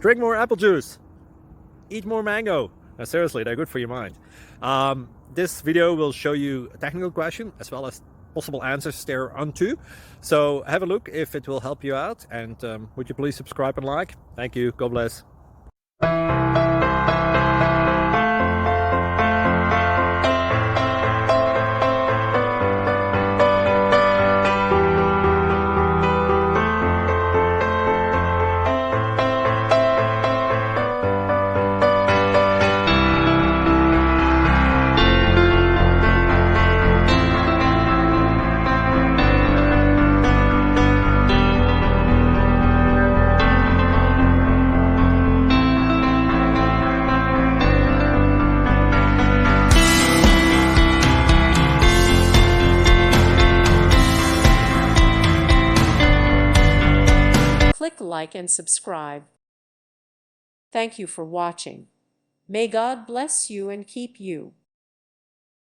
Drink more apple juice. Eat more mango. Seriously, they're good for your mind. This video will show you a technical question as well as possible answers thereunto. So have a look if it will help you out, and would you please subscribe and like? Thank you. God bless. Click like and subscribe. Thank you for watching. May God bless you and keep you.